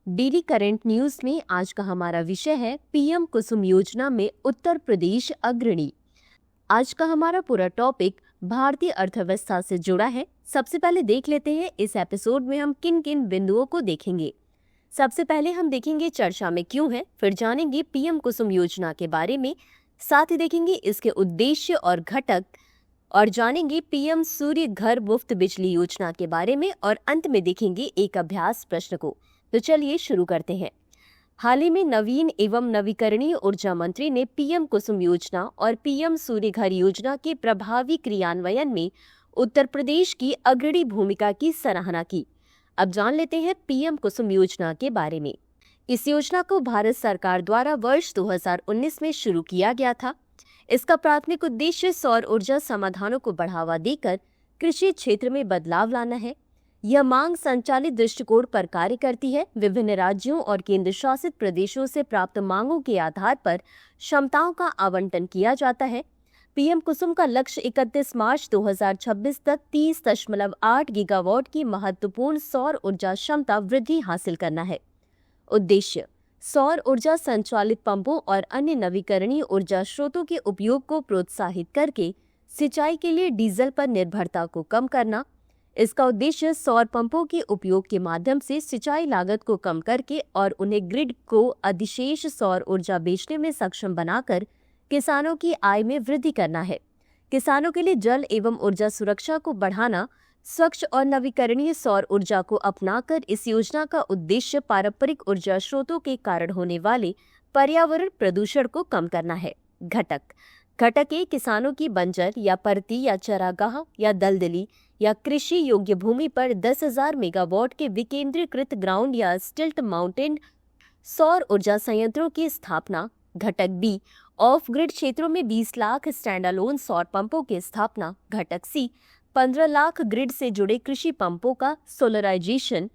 Daily current news में आज का हमारा विषय है पीएम कुसुम योजना में उत्तर प्रदेश अग्रणी। आज का हमारा पूरा टॉपिक भारतीय अर्थव्यवस्था से जुड़ा है। सबसे पहले देख लेते हैं इस एपिसोड में हम किन किन बिंदुओं को देखेंगे। सबसे पहले हम देखेंगे चर्चा में क्यों है, फिर जानेंगे पीएम कुसुम योजना के बारे में, साथ ही देखेंगे इसके उद्देश्य और घटक, और जानेंगे पीएम सूर्य घर मुफ्त बिजली योजना के बारे में, और अंत में देखेंगे एक अभ्यास प्रश्न को। तो चलिए शुरू करते हैं। हाल ही में नवीन एवं नवीकरणीय ऊर्जा मंत्री ने पीएम कुसुम योजना और पीएम सूर्य घर योजना के प्रभावी क्रियान्वयन में उत्तर प्रदेश की अग्रणी भूमिका की सराहना की। अब जान लेते हैं पीएम कुसुम योजना के बारे में। इस योजना को भारत सरकार द्वारा वर्ष 2019 में शुरू किया गया था। इसका प्राथमिक उद्देश्य सौर ऊर्जा समाधानों को बढ़ावा देकर कृषि क्षेत्र में बदलाव लाना है। यह मांग संचालित दृष्टिकोण पर कार्य करती है। विभिन्न राज्यों और केंद्र शासित प्रदेशों से प्राप्त मांगों के आधार पर क्षमताओं का आवंटन किया जाता है। पीएम कुसुम का लक्ष्य 31 मार्च 2026 तक 30.8 गीगावाट की महत्वपूर्ण सौर ऊर्जा क्षमता वृद्धि हासिल करना है। उद्देश्य सौर ऊर्जा संचालित पंपों और अन्य नवीकरणीय ऊर्जा स्रोतों के उपयोग को प्रोत्साहित करके सिंचाई के लिए डीजल पर निर्भरता को कम करना। इसका उद्देश्य सौर पंपों के उपयोग के माध्यम से सिंचाई लागत को कम करके और उन्हें ग्रिड को अधिशेष सौर ऊर्जा बेचने में सक्षम बनाकर किसानों की आय में वृद्धि करना है। किसानों के लिए जल एवं ऊर्जा सुरक्षा को बढ़ाना। स्वच्छ और नवीकरणीय सौर ऊर्जा को अपनाकर इस योजना का उद्देश्य पारंपरिक ऊर्जा स्रोतों के कारण होने वाले पर्यावरण प्रदूषण को कम करना है। घटक ए किसानों की बंजर या परती या चरागाह या दलदली या कृषि योग्य भूमि पर 10,000 मेगावाट के विकेंद्रीकृत ग्राउंड या स्टिल्ट माउंटेड सौर ऊर्जा संयंत्रों की स्थापना। घटक बी ऑफ ग्रिड क्षेत्रों में 20 लाख स्टैंड अलोन सौर पंपों की स्थापना। घटक सी 15 लाख ग्रिड से जुड़े कृषि पंपों का सोलराइजेशन,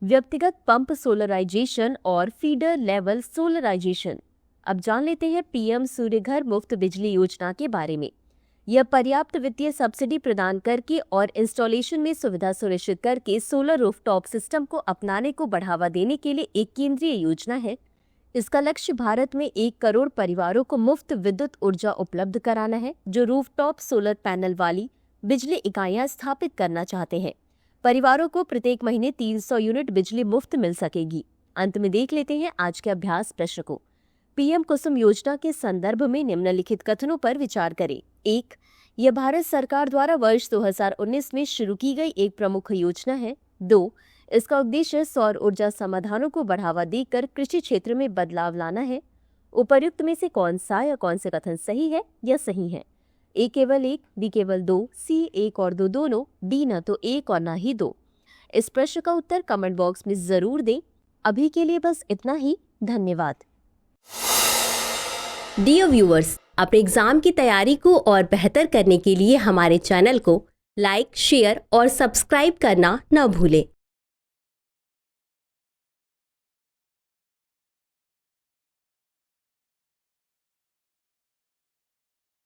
व्यक्तिगत पंप सोलराइजेशन और फीडर लेवल सोलराइजेशन। अब जान लेते हैं पीएम सूर्य घर मुफ्त बिजली योजना के बारे में। यह पर्याप्त वित्तीय सब्सिडी प्रदान करके और इंस्टॉलेशन में सुविधा सुनिश्चित करके सोलर रूफटॉप सिस्टम को अपनाने को बढ़ावा देने के लिए एक केंद्रीय योजना है। इसका लक्ष्य भारत में 1 करोड़ परिवारों को मुफ्त विद्युत ऊर्जा उपलब्ध कराना है जो रूफटॉप सोलर पैनल वाली बिजली इकाइयां स्थापित करना चाहते हैं। परिवारों को प्रत्येक महीने 300 यूनिट बिजली मुफ्त मिल सकेगी। अंत में देख लेते हैं आज के अभ्यास प्रश्न को। पीएम कुसुम योजना के संदर्भ में निम्नलिखित कथनों पर विचार करें। 1. यह भारत सरकार द्वारा वर्ष 2019 में शुरू की गई एक प्रमुख योजना है। 2. इसका उद्देश्य सौर ऊर्जा समाधानों को बढ़ावा देकर कृषि क्षेत्र में बदलाव लाना है। उपर्युक्त में से कौन सा या कौन से कथन सही है या सही है? ए केवल 1, बी केवल 2, सी 1 और 2 दोनों, डी न तो 1 और न ही 2। इस प्रश्न का उत्तर कमेंट बॉक्स में जरूर दें। अभी के लिए बस इतना ही। धन्यवाद। डियर व्यूअर्स, अपने एग्जाम की तैयारी को और बेहतर करने के लिए हमारे चैनल को लाइक, शेयर और सब्सक्राइब करना न भूलें।